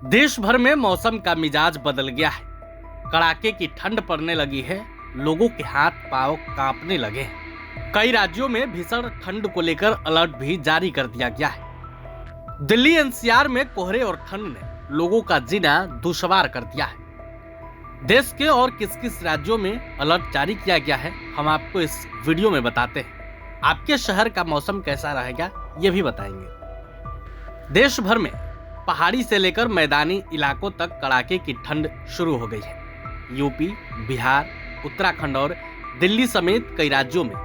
देश भर में मौसम का मिजाज बदल गया है। कड़ाके की ठंड पड़ने लगी है। लोगों के हाथ पांव कांपने लगे हैं। कई राज्यों में भीषण ठंड को लेकर अलर्ट भी जारी कर दिया गया है। दिल्ली एनसीआर में कोहरे और ठंड ने लोगों का जीना दुश्वार कर दिया है। देश के और किस किस राज्यों में अलर्ट जारी किया गया है, हम आपको इस वीडियो में बताते हैं। आपके शहर का मौसम कैसा रहेगा, ये भी बताएंगे। देश भर में पहाड़ी से लेकर मैदानी इलाकों तक कड़ाके की ठंड शुरू हो गई है। यूपी, बिहार, उत्तराखंड और दिल्ली समेत कई राज्यों में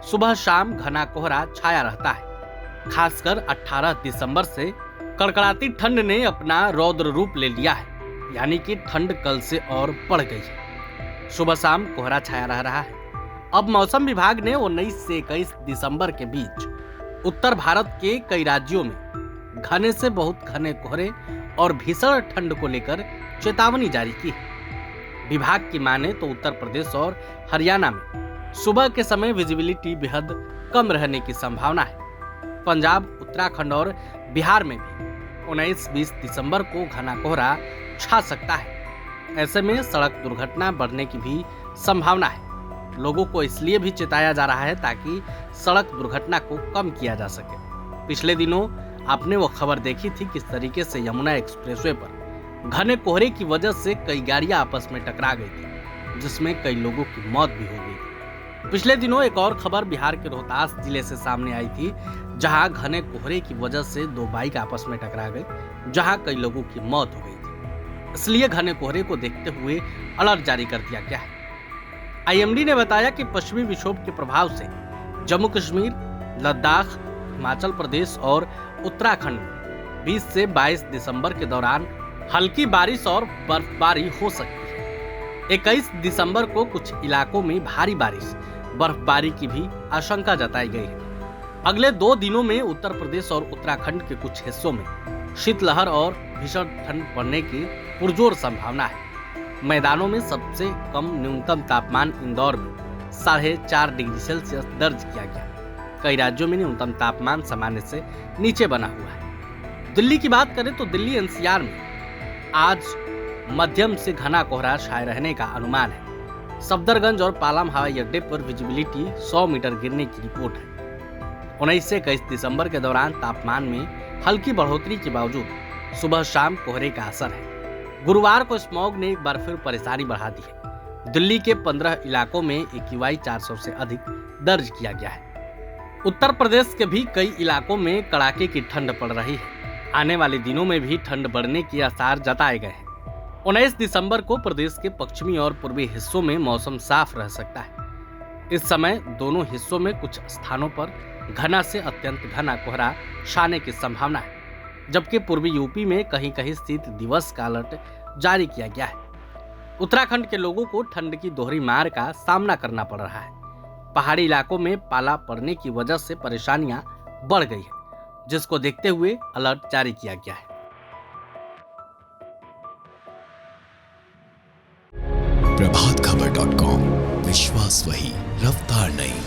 सुबह शाम घना कोहरा छाया रहता है। खासकर 18 दिसंबर से कड़कड़ाती ठंड ने अपना रौद्र रूप ले लिया है, यानी कि ठंड कल से और बढ़ गई है। सुबह शाम कोहरा छाया रह रहा है। अब मौसम विभाग ने 19 से 21 दिसंबर के बीच उत्तर भारत के कई राज्यों में घने से बहुत घने कोहरे और भीषण ठंड को लेकर चेतावनी जारी की है। विभाग की माने तो उत्तर प्रदेश और हरियाणा में सुबह के समय विजिबिलिटी बेहद कम रहने की संभावना है। पंजाब, उत्तराखंड और बिहार में भी 19-20 दिसंबर को घना कोहरा छा सकता है। ऐसे में सड़क दुर्घटना बढ़ने की भी संभावना है। लोगों को इसलिए भी चेताया जा रहा है ताकि सड़क दुर्घटना को कम किया जा सके। पिछले दिनों आपने वो खबर देखी थी किस तरीके से यमुना एक्सप्रेसवे पर घने कोहरे की वजह से कई गाड़ियां आपस में टकरा गई थी, जिसमें कई लोगों की मौत भी हो गई थी। पिछले दिनों एक और खबर बिहार के रोहतास जिले से सामने आई थी, जहां घने कोहरे की वजह से 2 बाइक आपस में टकरा गई, जहां कई लोगों की मौत हो गई थी। इसलिए घने कोहरे को देखते हुए अलर्ट जारी कर दिया गया है। आईएमडी ने बताया कि पश्चिमी विक्षोभ के प्रभाव से जम्मू कश्मीर, लद्दाख, हिमाचल प्रदेश और उत्तराखंड में 20 से 22 दिसंबर के दौरान हल्की बारिश और बर्फबारी हो सकती है। 21 दिसंबर को कुछ इलाकों में भारी बारिश, बर्फबारी की भी आशंका जताई गई है। अगले 2 दिनों में उत्तर प्रदेश और उत्तराखंड के कुछ हिस्सों में शीतलहर और भीषण ठंड पड़ने की पुरजोर संभावना है। मैदानों में सबसे कम न्यूनतम तापमान इंदौर में 4.5 डिग्री सेल्सियस दर्ज किया गया। कई राज्यों में न्यूनतम तापमान सामान्य से नीचे बना हुआ है। दिल्ली की बात करें तो दिल्ली एनसीआर में आज मध्यम से घना कोहरा छाए रहने का अनुमान है। सफदरगंज और पालम हवाई अड्डे पर विजिबिलिटी 100 मीटर गिरने की रिपोर्ट है। 19 से 21 दिसंबर के दौरान तापमान में हल्की बढ़ोतरी के बावजूद सुबह शाम कोहरे का असर है। गुरुवार को स्मॉग ने एक बार फिर परेशानी बढ़ा दी है। दिल्ली के 15 इलाकों में AQI 400 से अधिक दर्ज किया गया है। उत्तर प्रदेश के भी कई इलाकों में कड़ाके की ठंड पड़ रही है। आने वाले दिनों में भी ठंड बढ़ने के आसार जताए गए हैं। 19 दिसंबर को प्रदेश के पश्चिमी और पूर्वी हिस्सों में मौसम साफ रह सकता है। इस समय दोनों हिस्सों में कुछ स्थानों पर घना से अत्यंत घना कोहरा छाने की संभावना है, जबकि पूर्वी यूपी में कहीं कहीं शीत दिवस का अलर्ट जारी किया गया है। उत्तराखंड के लोगों को ठंड की दोहरी मार का सामना करना पड़ रहा है। पहाड़ी इलाकों में पाला पड़ने की वजह से परेशानियां बढ़ गई है, जिसको देखते हुए अलर्ट जारी किया गया है। प्रभातखबर.com, विश्वास वही, रफ्तार नहीं।